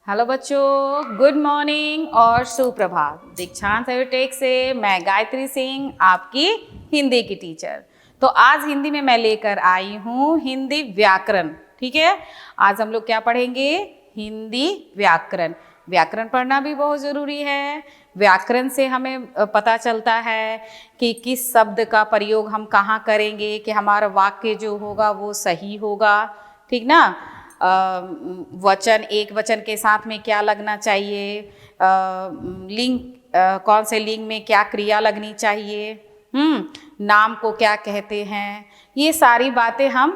Hello बच्चों, good morning और सुप्रभात। दीक्षांत एजुटेक से मैं गायत्री सिंह, आपकी हिंदी की टीचर। तो आज हिंदी में मैं लेकर आई हूँ हिंदी व्याकरण। ठीक है, आज हम लोग क्या पढ़ेंगे? हिंदी व्याकरण। व्याकरण पढ़ना भी बहुत ज़रूरी है। व्याकरण से हमें पता चलता है कि किस शब्द का प्रयोग हम कहाँ करेंगे कि हमारा वाक्य जो होगा वो सही होगा। ठीक ना? वचन, एक वचन के साथ में क्या लगना चाहिए, लिंग, कौन से लिंग में क्या क्रिया लगनी चाहिए, नाम को क्या कहते हैं, ये सारी बातें हम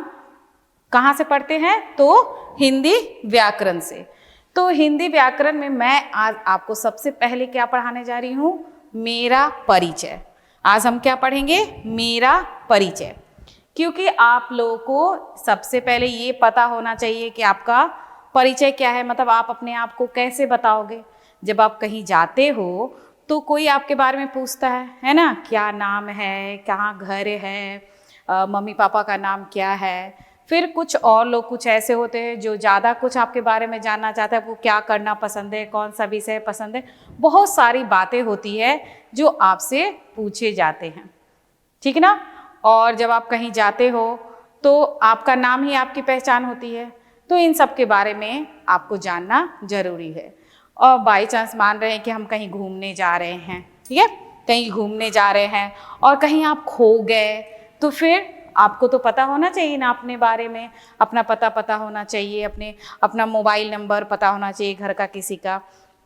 कहाँ से पढ़ते हैं? तो हिंदी व्याकरण से। तो हिंदी व्याकरण में मैं आज आपको सबसे पहले क्या पढ़ाने जा रही हूँ? मेरा परिचय। आज हम क्या पढ़ेंगे? मेरा परिचय। क्योंकि आप लोगों को सबसे पहले ये पता होना चाहिए कि आपका परिचय क्या है, मतलब आप अपने आप को कैसे बताओगे। जब आप कहीं जाते हो तो कोई आपके बारे में पूछता है ना, क्या नाम है, कहाँ घर है, मम्मी पापा का नाम क्या है। फिर कुछ और लोग कुछ ऐसे होते हैं जो ज़्यादा कुछ आपके बारे में जानना चाहते हैं, आपको क्या करना पसंद है, कौन सा विषय पसंद है। बहुत सारी बातें होती है जो आपसे पूछे जाते हैं। ठीक ना? और जब आप कहीं जाते हो तो आपका नाम ही आपकी पहचान होती है। तो इन सब के बारे में आपको जानना जरूरी है। और बाई चांस मान रहे हैं कि हम कहीं घूमने जा रहे हैं, ठीक है, कहीं घूमने जा रहे हैं और कहीं आप खो गए, तो फिर आपको तो पता होना चाहिए ना अपने बारे में, अपना पता होना चाहिए, अपना मोबाइल नंबर पता होना चाहिए घर का किसी का।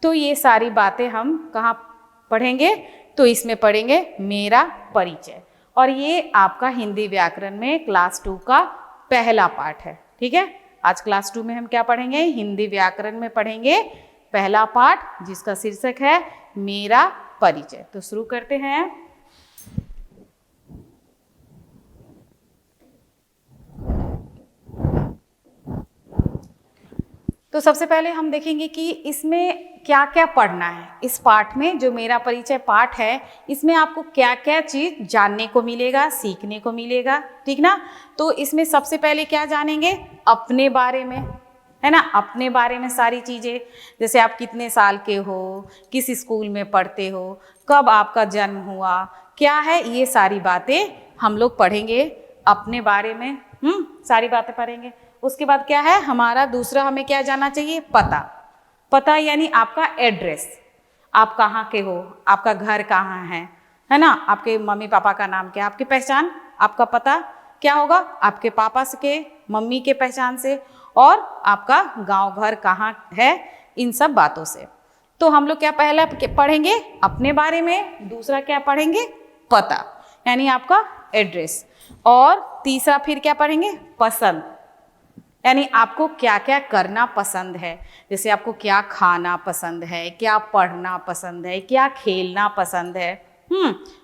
तो ये सारी बातें हम कहाँ पढ़ेंगे? तो इसमें पढ़ेंगे मेरा परिचय। और ये आपका हिंदी व्याकरण में क्लास 2 का पहला पाठ है। ठीक है, आज क्लास 2 में हम क्या पढ़ेंगे? हिंदी व्याकरण में पढ़ेंगे पहला पाठ, जिसका शीर्षक है मेरा परिचय। तो शुरू करते हैं। तो सबसे पहले हम देखेंगे कि इसमें क्या क्या पढ़ना है। इस पाठ में, जो मेरा परिचय पाठ है, इसमें आपको क्या क्या चीज़ जानने को मिलेगा, सीखने को मिलेगा। ठीक ना? तो इसमें सबसे पहले क्या जानेंगे? अपने बारे में, है ना, अपने बारे में सारी चीज़ें। जैसे आप कितने साल के हो, किस स्कूल में पढ़ते हो, कब आपका जन्म हुआ, क्या है, ये सारी बातें हम लोग पढ़ेंगे अपने बारे में। सारी बातें पढ़ेंगे। उसके बाद क्या है हमारा दूसरा, हमें क्या जानना चाहिए? पता। पता यानी आपका एड्रेस, आप कहाँ के हो, आपका घर कहाँ है ना, आपके मम्मी पापा का नाम क्या, आपकी पहचान, आपका पता क्या होगा? आपके पापा के, मम्मी के पहचान से, और आपका गांव घर कहाँ है, इन सब बातों से। तो हम लोग क्या पहला पढ़ेंगे? अपने बारे में। दूसरा क्या पढ़ेंगे? पता, यानी आपका एड्रेस। और तीसरा फिर क्या पढ़ेंगे? पसंद, यानी आपको क्या क्या करना पसंद है। जैसे आपको क्या खाना पसंद है, क्या पढ़ना पसंद है, क्या खेलना पसंद है।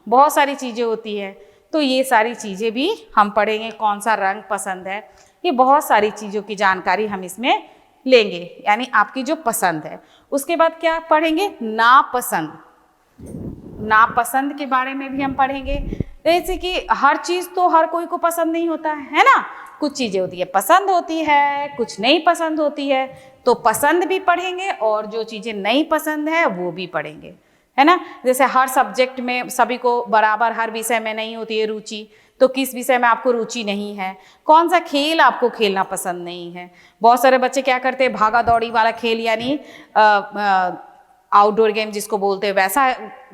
बहुत सारी चीज़ें होती है। तो ये सारी चीज़ें भी हम पढ़ेंगे। कौन सा रंग पसंद है, ये बहुत सारी चीज़ों की जानकारी हम इसमें लेंगे, यानी आपकी जो पसंद है। उसके बाद क्या पढ़ेंगे? नापसंद। नापसंद के बारे में भी हम पढ़ेंगे। जैसे कि हर चीज़ तो हर कोई को पसंद नहीं होता है ना, कुछ चीज़ें होती है पसंद होती है, कुछ नहीं पसंद होती है। तो पसंद भी पढ़ेंगे और जो चीज़ें नहीं पसंद है वो भी पढ़ेंगे, है ना। जैसे हर सब्जेक्ट में सभी को बराबर हर विषय में नहीं होती है रुचि, तो किस विषय में आपको रुचि नहीं है, कौन सा खेल आपको खेलना पसंद नहीं है। बहुत सारे बच्चे क्या करते हैं, भागा दौड़ी वाला खेल, यानी आउटडोर गेम जिसको बोलते हैं, वैसा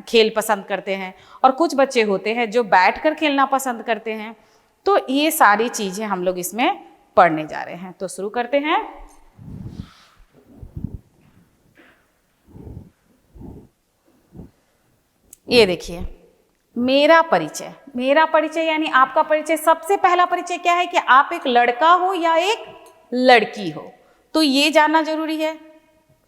खेल पसंद करते हैं। और कुछ बच्चे होते हैं जो बैठकर खेलना पसंद करते हैं। तो ये सारी चीज़ें हम लोग इसमें पढ़ने जा रहे हैं। तो शुरू करते हैं। ये देखिए, मेरा परिचय। मेरा परिचय यानी आपका परिचय। सबसे पहला परिचय क्या है कि आप एक लड़का हो या एक लड़की हो, तो ये जानना जरूरी है।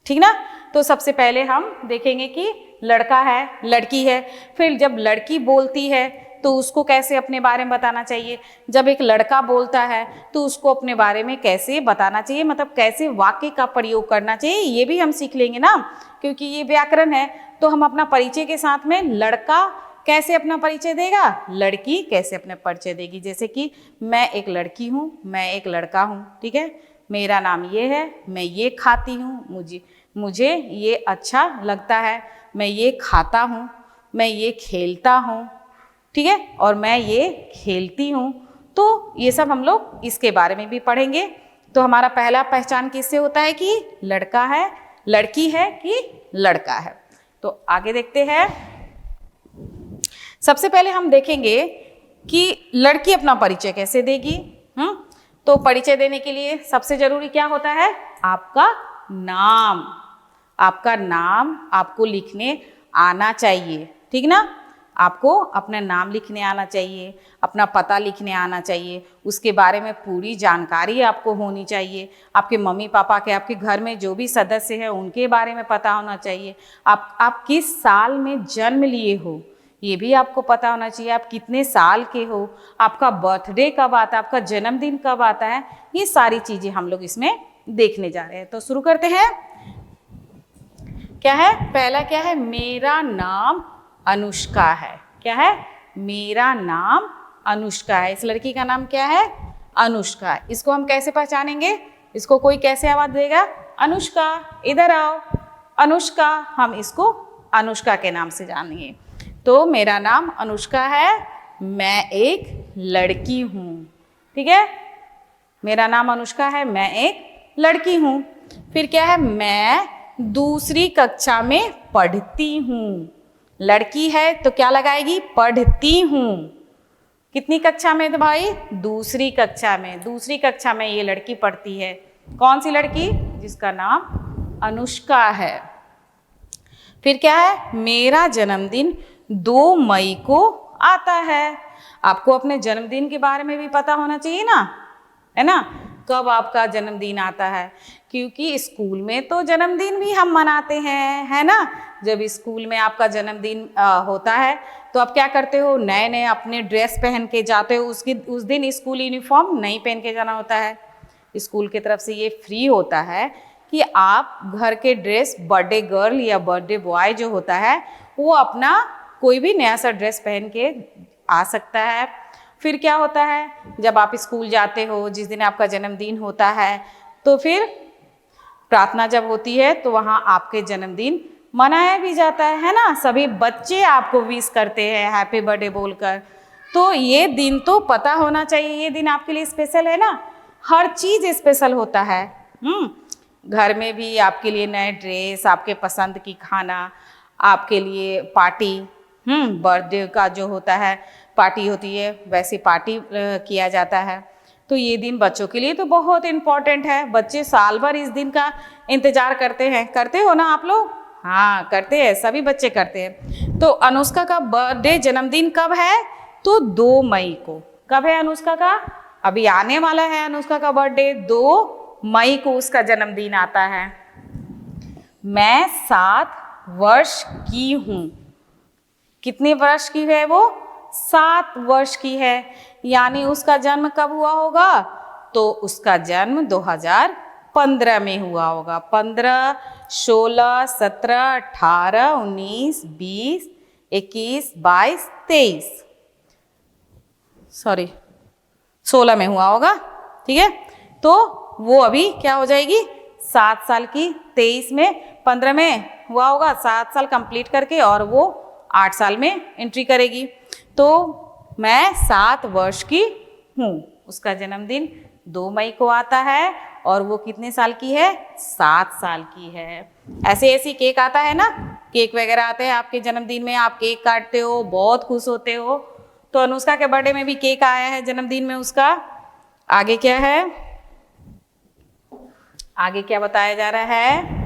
ठीक ना? तो सबसे पहले हम देखेंगे कि लड़का है, लड़की है। फिर जब लड़की बोलती है तो उसको कैसे अपने बारे में बताना चाहिए। जब एक लड़का बोलता है तो उसको अपने बारे में कैसे बताना चाहिए, मतलब कैसे वाक्य का प्रयोग करना चाहिए, ये भी हम सीख लेंगे ना, क्योंकि ये व्याकरण है। तो हम अपना परिचय के साथ में लड़का कैसे अपना परिचय देगा, लड़की कैसे अपना परिचय देगी। जैसे कि मैं एक लड़की हूँ, मैं एक लड़का हूँ, ठीक है। मेरा नाम ये है, मैं ये खाती हूँ, मुझे ये अच्छा लगता है, मैं ये खाता हूँ, मैं ये खेलता हूँ, ठीक है, और मैं ये खेलती हूँ। तो ये सब हम लोग इसके बारे में भी पढ़ेंगे। तो हमारा पहला पहचान किससे होता है कि लड़का है, लड़की है कि लड़का है। तो आगे देखते हैं। सबसे पहले हम देखेंगे कि लड़की अपना परिचय कैसे देगी। तो परिचय देने के लिए सबसे जरूरी क्या होता है? आपका नाम। आपका नाम आपको लिखने आना चाहिए, ठीक ना। आपको अपना नाम लिखने आना चाहिए, अपना पता लिखने आना चाहिए, उसके बारे में पूरी जानकारी आपको होनी चाहिए। आपके मम्मी पापा के, आपके घर में जो भी सदस्य हैं उनके बारे में पता होना चाहिए। आप किस साल में जन्म लिए हो ये भी आपको पता होना चाहिए। आप कितने साल के हो, आपका बर्थडे कब आता है, आपका जन्मदिन कब आता है, ये सारी चीज़ें हम लोग इसमें देखने जा रहे हैं। तो शुरू करते हैं। क्या है? पहला क्या है? मेरा नाम अनुष्का है। क्या है? मेरा नाम अनुष्का है। इस लड़की का नाम क्या है? अनुष्का। इसको हम कैसे पहचानेंगे? इसको कोई कैसे आवाज देगा? अनुष्का, इधर आओ, अनुष्का। हम इसको अनुष्का के नाम से जानेंगे। तो मेरा नाम अनुष्का है, मैं एक लड़की हूँ, ठीक है। मेरा नाम अनुष्का है, मैं एक लड़की हूँ। फिर क्या है? मैं दूसरी कक्षा में पढ़ती हूँ। लड़की है तो क्या लगाएगी? पढ़ती हूँ। कितनी कक्षा में? तो भाई दूसरी कक्षा में। दूसरी कक्षा में ये लड़की पढ़ती है। कौन सी लड़की? जिसका नाम अनुष्का है। फिर क्या है? मेरा जन्मदिन 2 मई को आता है। आपको अपने जन्मदिन के बारे में भी पता होना चाहिए ना, है ना, कब आपका जन्मदिन आता है। क्योंकि स्कूल में तो जन्मदिन भी हम मनाते हैं, है ना। जब स्कूल में आपका जन्मदिन होता है तो आप क्या करते हो? नए नए अपने ड्रेस पहन के जाते हो। उस दिन स्कूल यूनिफॉर्म नहीं पहन के जाना होता है। स्कूल की तरफ से ये फ्री होता है कि आप घर के ड्रेस, बर्थडे गर्ल या बर्थडे बॉय जो होता है वो अपना कोई भी नया सा ड्रेस पहन के आ सकता है। फिर क्या होता है? जब आप स्कूल जाते हो, जिस दिन आपका जन्मदिन होता है, तो फिर प्रार्थना जब होती है तो वहाँ आपके जन्मदिन मनाया भी जाता है ना। सभी बच्चे आपको विश करते हैं हैप्पी बर्थडे बोलकर। तो ये दिन तो पता होना चाहिए, ये दिन आपके लिए स्पेशल है ना। हर चीज़ स्पेशल होता है। घर में भी आपके लिए नए ड्रेस, आपके पसंद की खाना, आपके लिए पार्टी, बर्थडे का जो होता है पार्टी होती है, वैसी पार्टी किया जाता है। तो ये दिन बच्चों के लिए तो बहुत इम्पोर्टेंट है। बच्चे साल भर इस दिन का इंतजार करते हैं। करते हो ना आप लोग? हाँ करते हैं, सभी बच्चे करते हैं। तो अनुष्का का बर्थडे, जन्मदिन कब है? तो 2 मई को। कब है अनुष्का का? अभी आने वाला है अनुष्का का बर्थडे। 2 मई को उसका जन्मदिन आता है। मैं 7 वर्ष की हूँ। कितने वर्ष की है वो? 7 वर्ष की है। यानी उसका जन्म कब हुआ होगा? तो उसका जन्म 2015 में हुआ होगा। 15, 16, 17, 18, 19, 20, 21, 22, 23, सॉरी 16 में हुआ होगा, ठीक है। तो वो अभी क्या हो जाएगी? 7 साल की। 23 में, 15 में हुआ होगा 7 साल कंप्लीट करके, और वो 8 साल में एंट्री करेगी। तो मैं 7 वर्ष की हूँ। उसका जन्मदिन 2 मई को आता है और वो कितने साल की है? 7 साल की है। ऐसे ऐसी केक आता है ना, केक वगैरह आते हैं आपके जन्मदिन में, आप केक काटते हो, बहुत खुश होते हो। तो अनुष्का के बर्थडे में भी केक आया है जन्मदिन में उसका। आगे क्या है? आगे क्या बताया जा रहा है?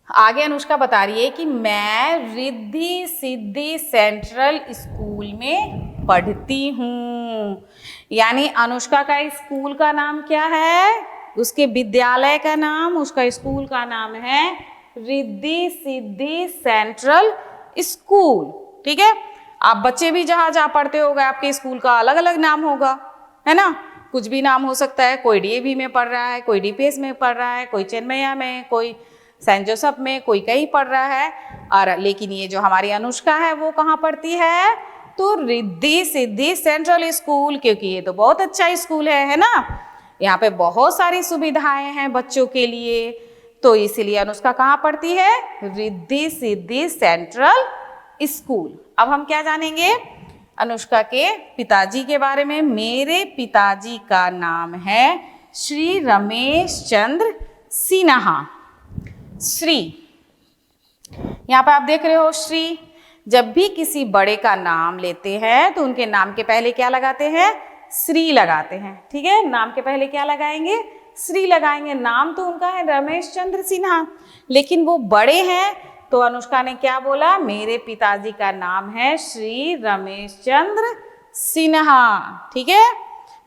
आगे अनुष्का बता रही है कि मैं रिद्धि सिद्धि सेंट्रल स्कूल में पढ़ती हूँ। यानी अनुष्का का स्कूल का नाम क्या है? उसके विद्यालय का नाम, उसका स्कूल का नाम है रिद्धि सिद्धि सेंट्रल स्कूल, ठीक है। आप बच्चे भी जहाँ पढ़ते होगे आपके स्कूल का अलग अलग नाम होगा, है ना। कुछ भी नाम हो सकता है। कोई डीएवी में पढ़ रहा है, कोई डीपीएस में पढ़ रहा है, कोई चेन्नैया में, कोई सेंट जोसेफ में, कोई कहीं पढ़ रहा है। और लेकिन ये जो हमारी अनुष्का है वो कहाँ पढ़ती है? तो रिद्धि सिद्धि सेंट्रल स्कूल, क्योंकि ये तो बहुत अच्छा स्कूल है ना। यहाँ पे बहुत सारी सुविधाएं हैं बच्चों के लिए, तो इसीलिए अनुष्का कहाँ पढ़ती है? Riddhi Siddhi central school. अब हम क्या जानेंगे अनुष्का के पिताजी के बारे में। मेरे पिताजी का नाम है श्री रमेश चंद्र सिन्हा। श्री, यहाँ पे आप देख रहे हो श्री। जब भी किसी बड़े का नाम लेते हैं तो उनके नाम के पहले क्या लगाते हैं? श्री लगाते हैं। ठीक है, नाम के पहले क्या लगाएंगे? श्री लगाएंगे। नाम तो उनका है रमेश चंद्र सिन्हा, लेकिन वो बड़े हैं तो अनुष्का ने क्या बोला? मेरे पिताजी का नाम है श्री रमेश चंद्र सिन्हा। ठीक है,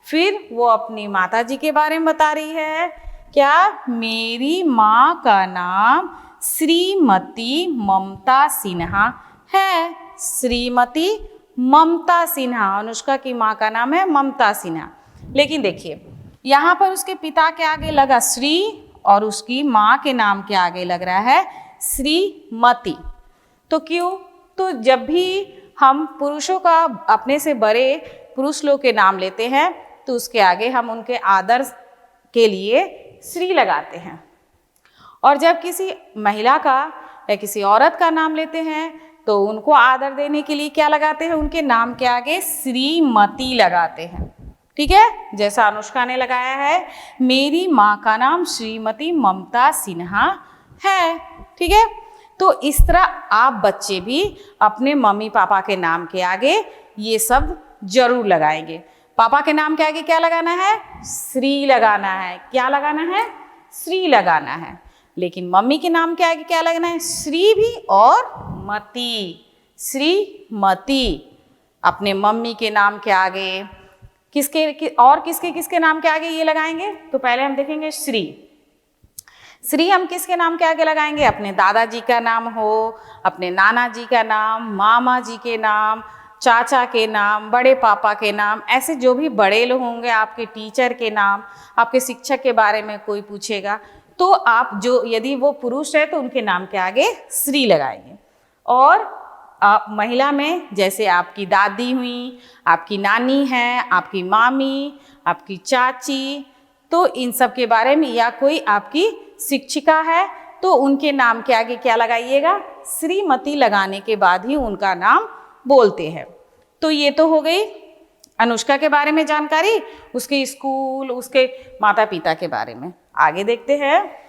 फिर वो अपनी माताजी के बारे में बता रही है। क्या? मेरी माँ का नाम श्रीमती ममता सिन्हा है। श्रीमती ममता सिन्हा, अनुष्का की माँ का नाम है ममता सिन्हा। लेकिन देखिए यहाँ पर उसके पिता के आगे लगा श्री और उसकी माँ के नाम के आगे लग रहा है श्रीमती। तो क्यों? तो जब भी हम पुरुषों का, अपने से बड़े पुरुष लोग के नाम लेते हैं तो उसके आगे हम उनके आदर के लिए श्री लगाते हैं, और जब किसी महिला का या किसी औरत का नाम लेते हैं तो उनको आदर देने के लिए क्या लगाते हैं? उनके नाम के आगे श्रीमती लगाते हैं। ठीक है, जैसा अनुष्का ने लगाया है, मेरी माँ का नाम श्रीमती ममता सिन्हा है। ठीक है, तो इस तरह आप बच्चे भी अपने मम्मी पापा के नाम के आगे ये सब जरूर लगाएंगे। पापा के नाम के आगे क्या लगाना है? श्री लगाना है। क्या लगाना है? श्री लगाना है। लेकिन मम्मी के नाम के आगे क्या लगना है? श्री भी और मती। श्रीमती अपने मम्मी के नाम के आगे किसके नाम के आगे ये लगाएंगे? तो पहले हम देखेंगे श्री। श्री हम किसके नाम के आगे लगाएंगे? अपने दादाजी का नाम हो, अपने नाना जी का नाम, मामा जी के नाम, चाचा के नाम, बड़े पापा के नाम, ऐसे जो भी बड़े लोग होंगे, आपके टीचर के नाम, आपके शिक्षक के बारे में कोई पूछेगा तो आप जो, यदि वो पुरुष है तो उनके नाम के आगे श्री लगाएंगे। और आप महिला में जैसे आपकी दादी हुई, आपकी नानी है, आपकी मामी, आपकी चाची, तो इन सब के बारे में, या कोई आपकी शिक्षिका है तो उनके नाम के आगे क्या लगाइएगा? श्रीमती लगाने के बाद ही उनका नाम बोलते हैं। तो ये तो हो गई अनुष्का के बारे में जानकारी, उसके स्कूल, उसके माता पिता के बारे में। आगे देखते हैं।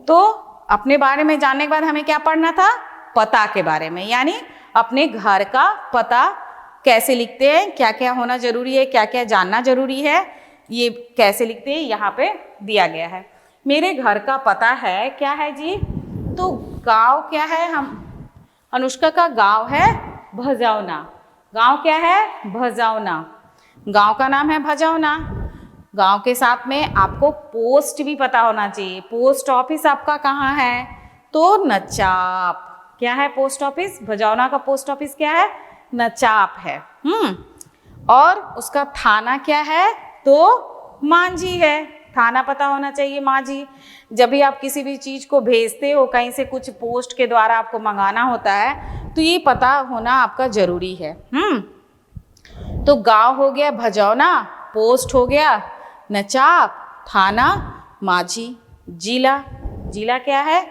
तो अपने बारे में जानने के बाद हमें क्या पढ़ना था? पता के बारे में, यानी अपने घर का पता कैसे लिखते हैं, क्या क्या होना जरूरी है, क्या क्या जानना जरूरी है, ये कैसे लिखते हैं यहाँ पे दिया गया है। मेरे घर का पता है, क्या है जी? तो गांव क्या है? हम अनुष्का का गांव है भजौना। गांव क्या है? भजौना। गांव का नाम है भजौना। गांव के साथ में आपको पोस्ट भी पता होना चाहिए। पोस्ट ऑफिस आपका कहाँ है? तो नचाप। क्या है पोस्ट ऑफिस? भजौना का पोस्ट ऑफिस क्या है? नचाप है। और उसका थाना क्या है? तो मांझी है। थाना पता होना चाहिए, मांझी। जब भी आप किसी भी चीज़ को भेजते हो, कहीं से कुछ पोस्ट के द्वारा आपको मंगाना होता है, तो ये पता होना आपका जरूरी है। तो गांव हो गया भजौना, पोस्ट हो गया नचाप, थाना मांझी, जिला। जिला क्या है?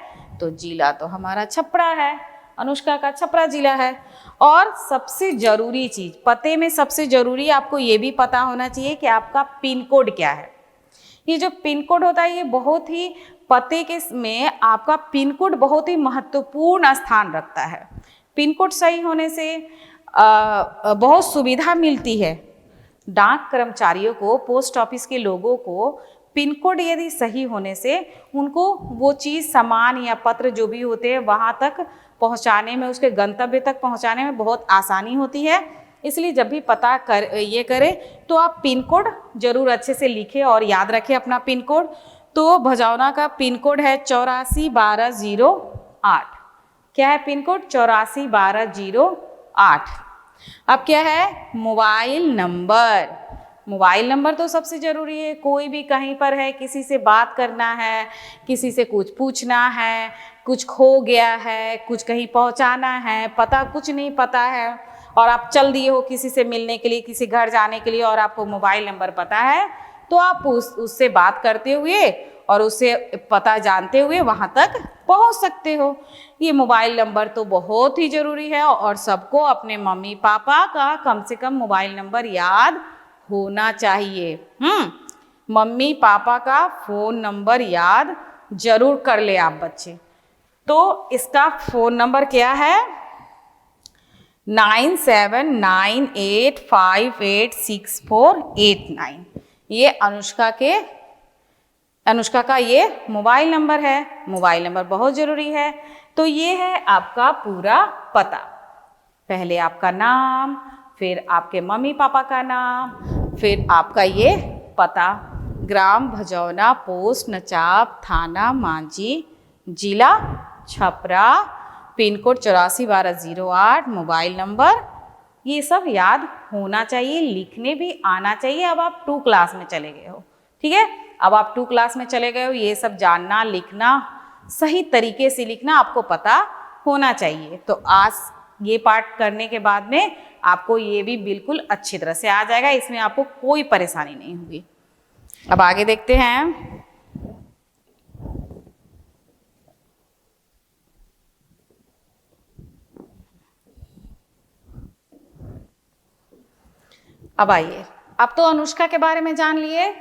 तो जिला तो हमारा छपरा है, अनुष्का का छपरा जिला है। और सबसे जरूरी चीज़, पते में सबसे जरूरी आपको ये भी पता होना चाहिए कि आपका पिन कोड क्या है। ये जो पिन कोड होता है, ये बहुत ही पते के में आपका पिन कोड बहुत ही महत्वपूर्ण स्थान रखता है। पिन कोड सही होने से बहुत सुविधा मिलती है। डाक कर्मचारियों को, पोस्ट ऑफिस के लोगों को पिन कोड यदि सही होने से उनको वो चीज़, सामान या पत्र जो भी होते हैं वहाँ तक पहुँचाने में, उसके गंतव्य तक पहुँचाने में बहुत आसानी होती है। इसलिए जब भी पता ये करें तो आप पिन कोड जरूर अच्छे से लिखें और याद रखें अपना पिन कोड। तो भजौना का पिन कोड है 841208। क्या है पिन कोड? 841208। अब क्या है? Mobile number. मोबाइल नंबर तो सबसे ज़रूरी है। कोई भी कहीं पर है, किसी से बात करना है, किसी से कुछ पूछना है, कुछ खो गया है, कुछ कहीं पहुंचाना है, पता कुछ नहीं पता है और आप चल दिए हो किसी से मिलने के लिए, किसी घर जाने के लिए और आपको मोबाइल नंबर पता है, तो आप उससे बात करते हुए और उससे पता जानते हुए वहाँ तक पहुँच सकते हो। ये मोबाइल नंबर तो बहुत ही ज़रूरी है और सबको अपने मम्मी पापा का कम से कम मोबाइल नंबर याद होना चाहिए। मम्मी पापा का फ़ोन नंबर याद जरूर कर ले आप बच्चे। तो इसका फ़ोन नंबर क्या है? 9798586489। ये अनुष्का का ये मोबाइल नंबर है। मोबाइल नंबर बहुत ज़रूरी है। तो ये है आपका पूरा पता। पहले आपका नाम, फिर आपके मम्मी पापा का नाम, फिर आपका ये पता, ग्राम भजौना, पोस्ट नचाप, थाना मांझी, जिला Chhapra, pin code 841208, mobile number, ये सब याद होना चाहिए, लिखने भी आना चाहिए। अब आप 2 क्लास में चले गए हो, ठीक है? अब आप 2 क्लास में चले गए हो, ये सब जानना, लिखना, सही तरीके से लिखना आपको पता होना चाहिए। तो आज ये पार्ट करने के बाद में आपको ये भी बिल्कुल अच्छी तरह से आ जाएगा, इसमें आपको कोई परेशानी नहीं होगी। अब आगे देखते हैं। अब आइए, अब तो अनुष्का के बारे में जान लिए,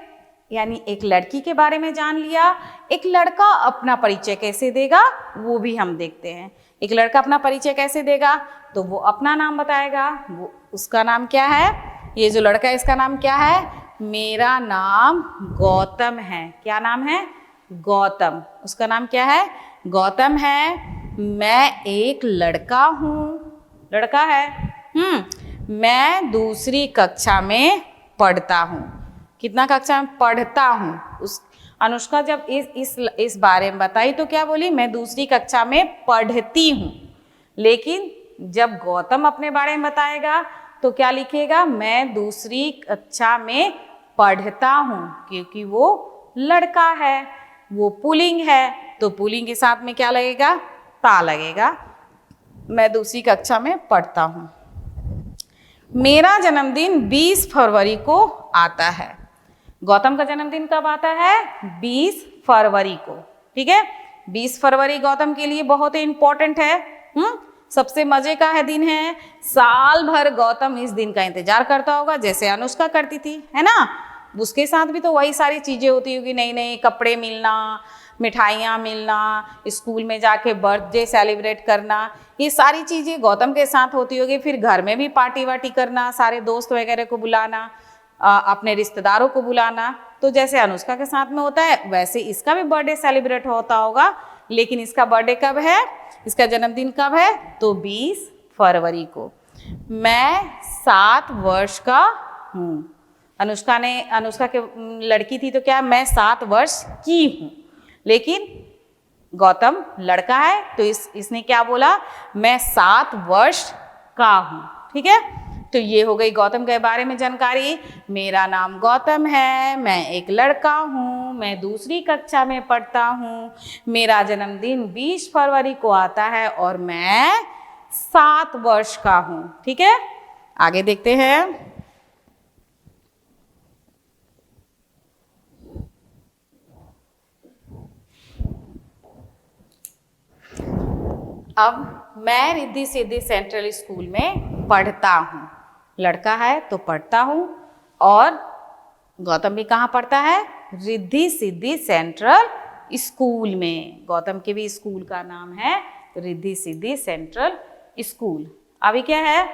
यानी एक लड़की के बारे में जान लिया। एक लड़का अपना परिचय कैसे देगा वो भी हम देखते हैं। एक लड़का अपना परिचय कैसे देगा? तो वो अपना नाम बताएगा। वो उसका नाम क्या है? ये जो लड़का है इसका नाम क्या है? मेरा नाम गौतम है। क्या नाम है? गौतम। उसका नाम क्या है? गौतम है। मैं एक लड़का हूँ। लड़का है। मैं दूसरी कक्षा में पढ़ता हूँ। कितना कक्षा में पढ़ता हूँ? उस अनुष्का जब इस बारे में बताई तो क्या बोली? मैं दूसरी कक्षा में पढ़ती हूँ। लेकिन जब गौतम अपने बारे में बताएगा तो क्या लिखेगा? मैं दूसरी कक्षा में पढ़ता हूँ, क्योंकि वो लड़का है, वो पुल्लिंग है, तो पुल्लिंग के साथ में क्या लगेगा? ता लगेगा। मैं दूसरी कक्षा में पढ़ता हूँ। मेरा जन्मदिन 20 फरवरी को आता है। गौतम का जन्मदिन कब आता है? 20 फरवरी को, ठीक है? 20 फरवरी गौतम के लिए बहुत ही इंपॉर्टेंट है। सबसे मजे का है दिन है। साल भर गौतम इस दिन का इंतजार करता होगा, जैसे अनुष्का करती थी, है ना? उसके साथ भी तो वही सारी चीजें होती होगी, नए नए कपड़े मिलना, मिठाइयाँ मिलना, स्कूल में जाके बर्थडे सेलिब्रेट करना, ये सारी चीज़ें गौतम के साथ होती होगी। फिर घर में भी पार्टी वार्टी करना, सारे दोस्त वगैरह को बुलाना, अपने रिश्तेदारों को बुलाना। तो जैसे अनुष्का के साथ में होता है वैसे इसका भी बर्थडे सेलिब्रेट होता होगा। लेकिन इसका बर्थडे कब है? इसका जन्मदिन कब है? तो 20 फरवरी को। मैं 7 वर्ष का हूँ। अनुष्का के लड़की थी तो क्या? मैं 7 वर्ष की हूँ। लेकिन गौतम लड़का है तो इसने क्या बोला? मैं 7 वर्ष का हूँ, ठीक है? तो ये हो गई गौतम के बारे में जानकारी। मेरा नाम गौतम है, मैं एक लड़का हूँ, मैं दूसरी कक्षा में पढ़ता हूँ, मेरा जन्मदिन 20 फरवरी को आता है और मैं 7 वर्ष का हूँ, ठीक है? आगे देखते हैं। अब मैं रिद्धि सिद्धि सेंट्रल स्कूल में पढ़ता हूँ। लड़का है तो पढ़ता हूँ, और गौतम भी कहाँ पढ़ता है? रिद्धि सिद्धि सेंट्रल स्कूल में। गौतम के भी स्कूल का नाम है रिद्धि सिद्धि सेंट्रल स्कूल। अभी क्या है?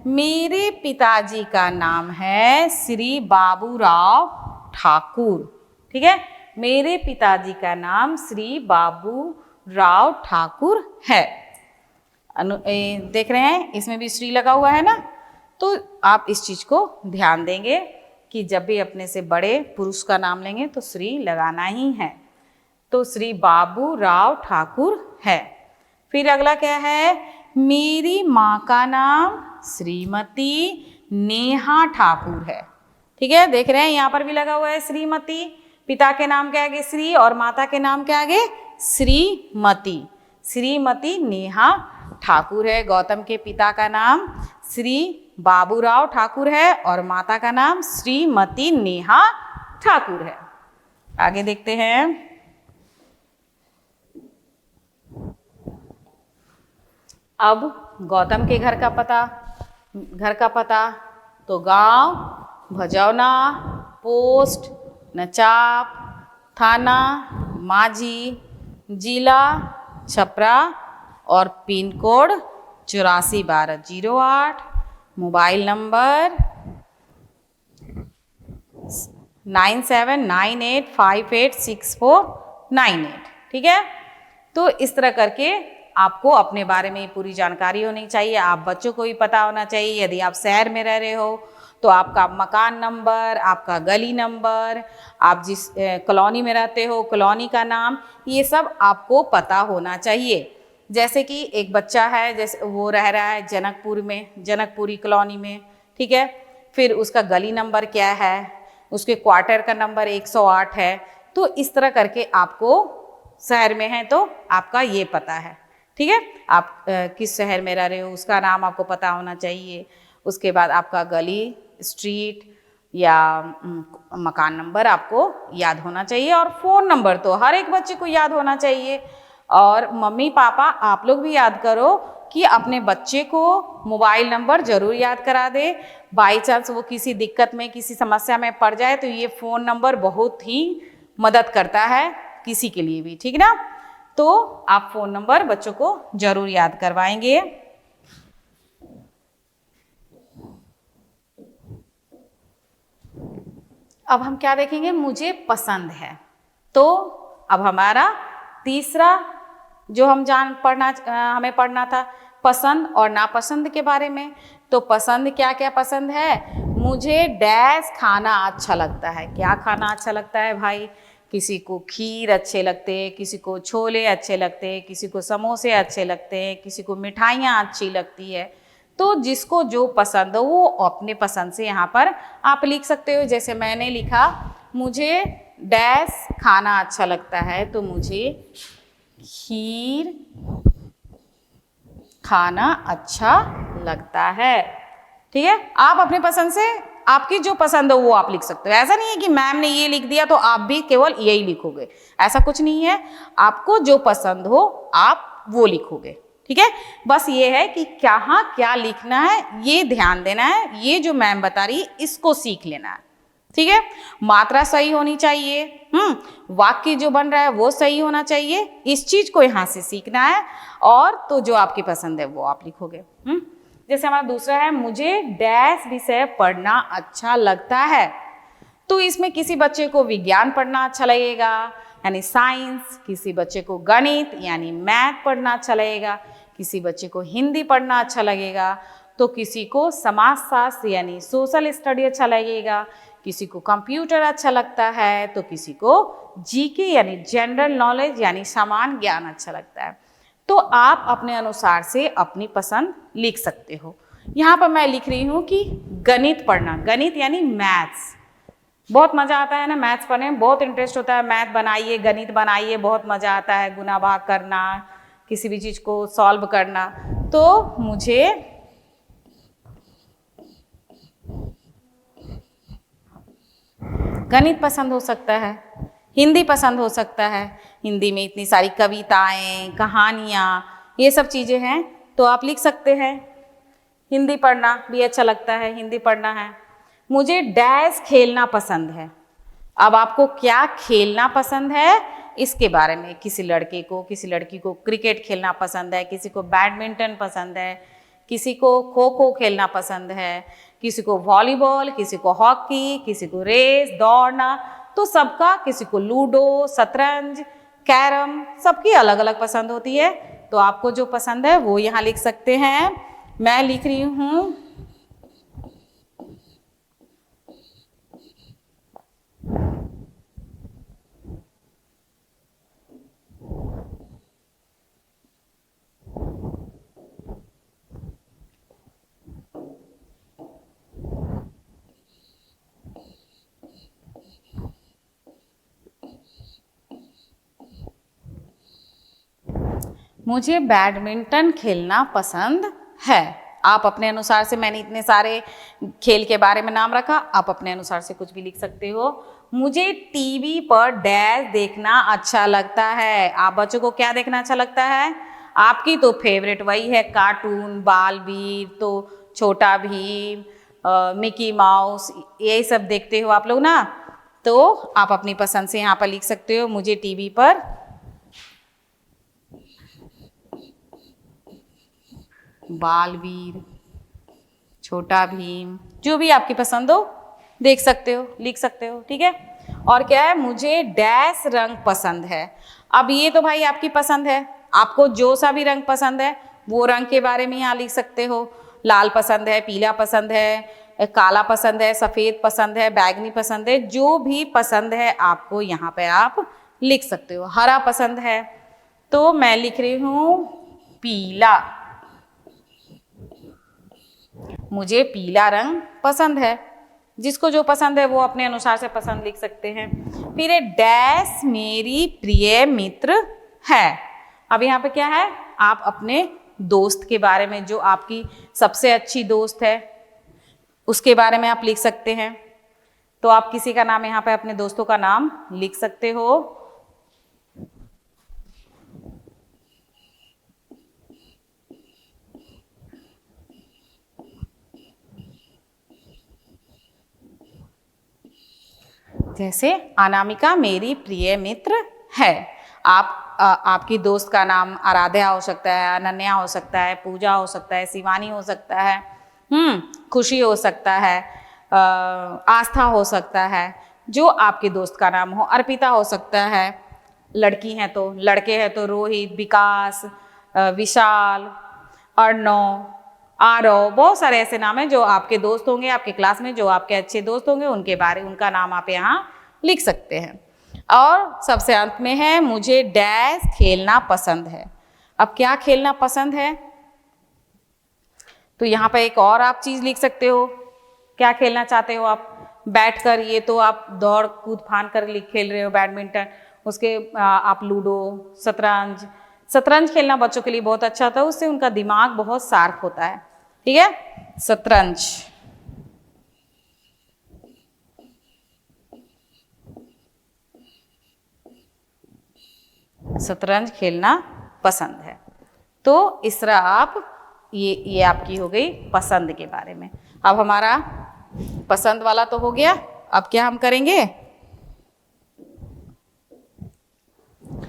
मेरे पिताजी का नाम है श्री बाबूराव ठाकुर, ठीक है? मेरे पिताजी का नाम श्री बाबूराव ठाकुर है। देख रहे हैं इसमें भी श्री लगा हुआ है ना? तो आप इस चीज को ध्यान देंगे कि जब भी अपने से बड़े पुरुष का नाम लेंगे तो श्री लगाना ही है। तो श्री बाबूराव ठाकुर है। फिर अगला क्या है? मेरी माँ का नाम श्रीमती नेहा ठाकुर है। ठीक है, देख रहे हैं यहाँ पर भी लगा हुआ है श्रीमती, पिता के नाम के आगे श्री और माता के नाम के आगे श्रीमती। श्रीमती नेहा ठाकुर है। गौतम के पिता का नाम श्री बाबूराव ठाकुर है और माता का नाम श्रीमती नेहा ठाकुर है। आगे देखते हैं। अब गौतम के घर का पता तो गांव भजौना, पोस्ट नचाप, थाना माझी, जिला छपरा और पिन कोड 841208, मोबाइल नंबर 9798586498। ठीक है, तो इस तरह करके आपको अपने बारे में पूरी जानकारी होनी चाहिए। आप बच्चों को भी पता होना चाहिए। यदि आप शहर में रह रहे हो तो आपका मकान नंबर, आपका गली नंबर, आप जिस कॉलोनी में रहते हो कॉलोनी का नाम, ये सब आपको पता होना चाहिए। जैसे कि एक बच्चा है, जैसे वो रह रहा है जनकपुर में, जनकपुरी कॉलोनी में, ठीक है, फिर उसका गली नंबर क्या है, उसके क्वार्टर का नंबर 108 है। तो इस तरह करके आपको, शहर में है तो आपका ये पता है। ठीक है, आप किस शहर में रह रहे हो उसका नाम आपको पता होना चाहिए। उसके बाद आपका गली, स्ट्रीट या मकान नंबर आपको याद होना चाहिए। और फ़ोन नंबर तो हर एक बच्चे को याद होना चाहिए। और मम्मी पापा आप लोग भी याद करो कि अपने बच्चे को मोबाइल नंबर ज़रूर याद करा दे। बाई चांस वो किसी दिक्कत में, किसी समस्या में पड़ जाए तो ये फ़ोन नंबर बहुत ही मदद करता है किसी के लिए भी। ठीक ना, तो आप फ़ोन नंबर बच्चों को ज़रूर याद करवाएंगे। अब हम क्या देखेंगे, मुझे पसंद है। तो अब हमारा तीसरा जो हमें पढ़ना था पसंद और नापसंद के बारे में। तो पसंद क्या क्या पसंद है, मुझे डैश खाना अच्छा लगता है। क्या खाना अच्छा लगता है भाई, किसी को खीर अच्छे लगते हैं, किसी को छोले अच्छे लगते हैं, किसी को समोसे अच्छे लगते हैं, किसी को मिठाइयाँ अच्छी लगती है। तो जिसको जो पसंद हो वो अपने पसंद से यहाँ पर आप लिख सकते हो। जैसे मैंने लिखा, मुझे डैश खाना अच्छा लगता है, तो मुझे खीर खाना अच्छा लगता है। ठीक है, आप अपने पसंद से, आपकी जो पसंद हो वो आप लिख सकते हो। ऐसा नहीं है कि मैम ने ये लिख दिया तो आप भी केवल यही लिखोगे, ऐसा कुछ नहीं है। आपको जो पसंद हो आप वो लिखोगे। ठीक है, बस ये है कि कहाँ क्या लिखना है ये ध्यान देना है। ये जो मैम बता रही है इसको सीख लेना है। ठीक है, मात्रा सही होनी चाहिए, वाक्य जो बन रहा है वो सही होना चाहिए। इस चीज को यहाँ से सीखना है। और तो जो आपकी पसंद है वो आप लिखोगे। जैसे हमारा दूसरा है, मुझे डैश विषय पढ़ना अच्छा लगता है। तो इसमें किसी बच्चे को विज्ञान पढ़ना अच्छा लगेगा यानी साइंस, किसी बच्चे को गणित यानी मैथ पढ़ना अच्छा लगेगा, किसी बच्चे को हिंदी पढ़ना अच्छा लगेगा, तो किसी को समाजशास्त्र यानी सोशल स्टडी अच्छा लगेगा, किसी को कंप्यूटर अच्छा लगता है, तो किसी को जीके यानी जनरल नॉलेज यानी सामान्य ज्ञान अच्छा लगता है। तो आप अपने अनुसार से अपनी पसंद लिख सकते हो। यहाँ पर मैं लिख रही हूँ कि गणित पढ़ना, गणित यानी मैथ्स, बहुत मज़ा आता है ना मैथ्स पढ़ने में, बहुत इंटरेस्ट होता है। मैथ बनाइए, गणित बनाइए, बहुत मज़ा आता है। गुना भाग करना, किसी भी चीज़ को सॉल्व करना। तो मुझे गणित पसंद हो सकता है, हिंदी पसंद हो सकता है। हिंदी में इतनी सारी कविताएं, कहानियाँ, ये सब चीज़ें हैं, तो आप लिख सकते हैं। हिंदी पढ़ना भी अच्छा लगता है, हिंदी पढ़ना है। मुझे डैश खेलना पसंद है। अब आपको क्या खेलना पसंद है इसके बारे में, किसी लड़के को, किसी लड़की को क्रिकेट खेलना पसंद है, किसी को बैडमिंटन पसंद है, किसी को खो खो खेलना पसंद है, किसी को वॉलीबॉल, किसी को हॉकी, किसी को रेस दौड़ना। तो सबका, किसी को लूडो, शतरंज, कैरम, सबकी अलग अलग पसंद होती है। तो आपको जो पसंद है वो यहाँ लिख सकते हैं। मैं लिख रही हूँ, मुझे बैडमिंटन खेलना पसंद है। आप अपने अनुसार से, मैंने इतने सारे खेल के बारे में नाम रखा, आप अपने अनुसार से कुछ भी लिख सकते हो। मुझे टीवी पर डैश देखना अच्छा लगता है। आप बच्चों को क्या देखना अच्छा लगता है? आपकी तो फेवरेट वही है कार्टून, बालवीर, तो छोटा भीम, मिकी माउस, यही सब देखते हो आप लोग ना। तो आप अपनी पसंद से यहाँ पर लिख सकते हो, मुझे टीवी पर बालवीर, छोटा भीम, जो भी आपकी पसंद हो देख सकते हो, लिख सकते हो, ठीक है। और क्या है? मुझे डैश रंग पसंद है। अब ये तो भाई आपकी पसंद है, आपको जो सा भी रंग पसंद है वो रंग के बारे में यहाँ लिख सकते हो। लाल पसंद है, पीला पसंद है, काला पसंद है, सफ़ेद पसंद है, बैगनी पसंद है, जो भी पसंद है आपको यहाँ पे आप लिख सकते हो। हरा पसंद है तो मैं लिख रही हूँ पीला, मुझे पीला रंग पसंद है। जिसको जो पसंद है वो अपने अनुसार से पसंद लिख सकते हैं। फिर डैश मेरी प्रिय मित्र है। अब यहाँ पे क्या है? आप अपने दोस्त के बारे में, जो आपकी सबसे अच्छी दोस्त है उसके बारे में आप लिख सकते हैं। तो आप किसी का नाम यहाँ पे, अपने दोस्तों का नाम लिख सकते हो। जैसे अनामिका मेरी प्रिय मित्र है। आपकी दोस्त का नाम आराध्या हो सकता है, अनन्या हो सकता है, पूजा हो सकता है, शिवानी हो सकता है, खुशी हो सकता है, आस्था हो सकता है, जो आपके दोस्त का नाम हो। अर्पिता हो सकता है, लड़की हैं तो, लड़के हैं तो रोहित, विकास, विशाल, अर्णव, आरव, बहुत सारे ऐसे नाम हैं जो आपके दोस्त होंगे, आपके क्लास में जो आपके अच्छे दोस्त होंगे, उनका नाम आप यहाँ लिख सकते हैं। और सबसे अंत में है मुझे डैश खेलना पसंद है। अब क्या खेलना पसंद है? तो यहाँ पर एक और आप चीज़ लिख सकते हो। क्या खेलना चाहते हो आप? बैठकर, ये तो आप दौड़ कूद फान कर खेल रहे हो बैडमिंटन, उसके आप लूडो, शतरंज खेलना बच्चों के लिए बहुत अच्छा होता है, उससे उनका दिमाग बहुत शार्प होता है, ठीक है। शतरंज खेलना पसंद है। तो इस तरह आप ये आपकी हो गई पसंद के बारे में। अब हमारा पसंद वाला तो हो गया। अब क्या हम करेंगे?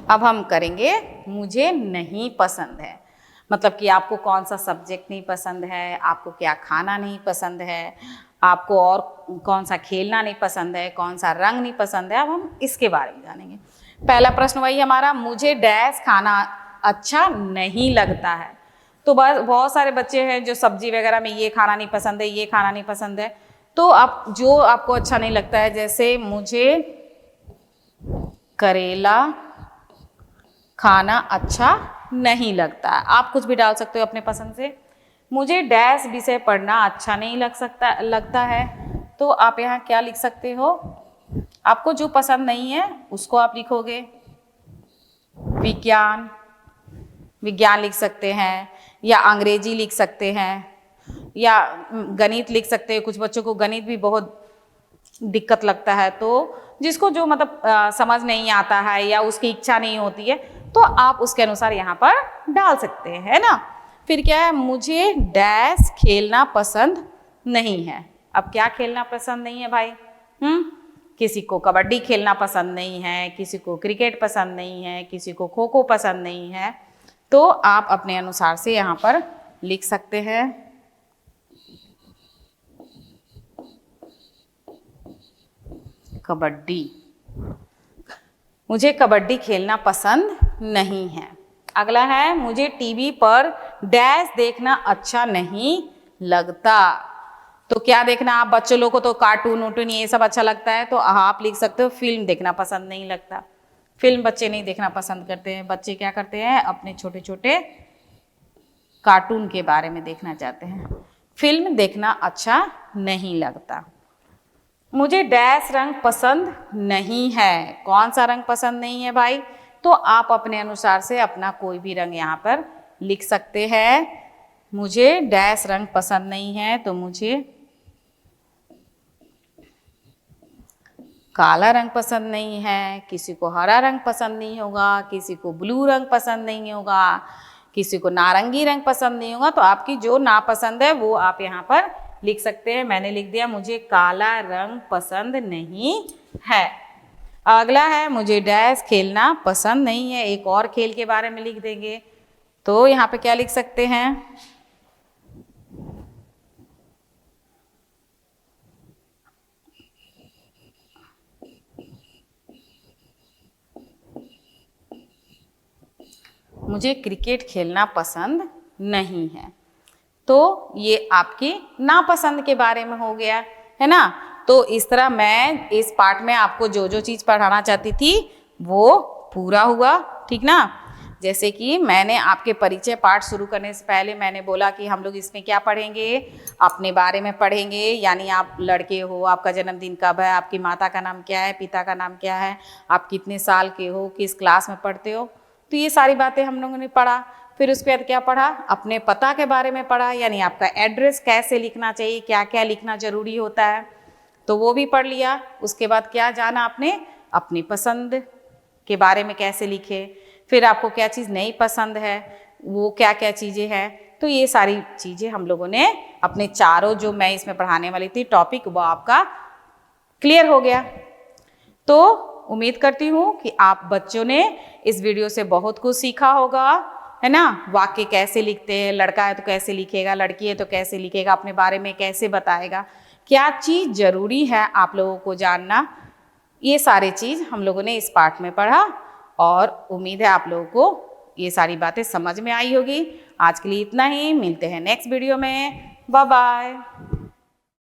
अब हम करेंगे मुझे नहीं पसंद है। मतलब कि आपको कौन सा सब्जेक्ट नहीं पसंद है, आपको क्या खाना नहीं पसंद है, आपको और कौन सा खेलना नहीं पसंद है, कौन सा रंग नहीं पसंद है। अब हम इसके बारे में जानेंगे। पहला प्रश्न वही हमारा, मुझे डैश खाना अच्छा नहीं लगता है। तो बस बहुत सारे बच्चे हैं जो सब्जी वगैरह में ये खाना नहीं पसंद है, ये खाना नहीं पसंद है। तो आप जो आपको अच्छा नहीं लगता है, जैसे मुझे करेला खाना अच्छा नहीं लगता। आप कुछ भी डाल सकते हो अपने पसंद से। मुझे डैश विषय पढ़ना अच्छा नहीं लगता है। तो आप यहाँ क्या लिख सकते हो? आपको जो पसंद नहीं है उसको आप लिखोगे। विज्ञान लिख सकते हैं, या अंग्रेजी लिख सकते हैं, या गणित लिख सकते हैं। कुछ बच्चों को गणित भी बहुत दिक्कत लगता है, तो जिसको जो मतलब समझ नहीं आता है या उसकी इच्छा नहीं होती है, तो आप उसके अनुसार यहाँ पर डाल सकते हैं, है ना। फिर क्या है? मुझे डैश खेलना पसंद नहीं है। अब क्या खेलना पसंद नहीं है भाई? किसी को कबड्डी खेलना पसंद नहीं है, किसी को क्रिकेट पसंद नहीं है, किसी को खो खो पसंद नहीं है। तो आप अपने अनुसार से यहाँ पर लिख सकते हैं। कबड्डी, मुझे कबड्डी खेलना पसंद नहीं है। अगला है, मुझे टीवी पर डैश देखना अच्छा नहीं लगता। तो क्या देखना? आप बच्चों लोग को तो कार्टून वूटून ये सब अच्छा लगता है, तो आप लिख सकते हो फिल्म देखना पसंद नहीं लगता। फिल्म बच्चे नहीं देखना पसंद करते हैं। बच्चे क्या करते हैं? अपने छोटे छोटे कार्टून के बारे में देखना चाहते हैं। फिल्म देखना अच्छा नहीं लगता। मुझे डैश रंग पसंद नहीं है। कौन सा रंग पसंद नहीं है भाई? तो आप अपने अनुसार से अपना कोई भी रंग यहाँ पर लिख सकते हैं। मुझे डैश रंग पसंद नहीं है, तो मुझे काला रंग पसंद नहीं है, किसी को हरा रंग पसंद नहीं होगा, किसी को ब्लू रंग पसंद नहीं होगा, किसी को नारंगी रंग पसंद नहीं होगा। तो आपकी जो नापसंद है वो आप यहाँ पर लिख सकते हैं। मैंने लिख दिया मुझे काला रंग पसंद नहीं है। अगला है मुझे डैश खेलना पसंद नहीं है। एक और खेल के बारे में लिख देंगे, तो यहाँ पे क्या लिख सकते हैं? मुझे क्रिकेट खेलना पसंद नहीं है। तो ये आपकी नापसंद के बारे में हो गया, है ना। तो इस तरह मैं इस पार्ट में आपको जो जो चीज़ पढ़ाना चाहती थी वो पूरा हुआ, ठीक ना। जैसे कि मैंने आपके परिचय पाठ शुरू करने से पहले मैंने बोला कि हम लोग इसमें क्या पढ़ेंगे, अपने बारे में पढ़ेंगे। यानी आप लड़के हो, आपका जन्मदिन कब है, आपकी माता का नाम क्या है, पिता का नाम क्या है, आप कितने साल के हो, किस क्लास में पढ़ते हो, तो ये सारी बातें हम लोगों ने पढ़ा। फिर उसके बाद क्या पढ़ा, अपने पता के बारे में पढ़ा, यानी आपका एड्रेस कैसे लिखना चाहिए, क्या क्या लिखना जरूरी होता है, तो वो भी पढ़ लिया। उसके बाद क्या जाना आपने, अपनी पसंद के बारे में कैसे लिखे, फिर आपको क्या चीज़ नहीं पसंद है, वो क्या क्या चीज़ें हैं। तो ये सारी चीज़ें हम लोगों ने अपने चारों जो मैं इसमें पढ़ाने वाली थी टॉपिक, वो आपका क्लियर हो गया। तो उम्मीद करती हूँ कि आप बच्चों ने इस वीडियो से बहुत कुछ सीखा होगा, है ना। वाक्य कैसे लिखते हैं, लड़का है तो कैसे लिखेगा, लड़की है तो कैसे लिखेगा, अपने बारे में कैसे बताएगा, क्या चीज़ जरूरी है आप लोगों को जानना, ये सारी चीज़ हम लोगों ने इस पार्ट में पढ़ा। और उम्मीद है आप लोगों को ये सारी बातें समझ में आई होगी। आज के लिए इतना ही, मिलते हैं नेक्स्ट वीडियो में। Bye bye.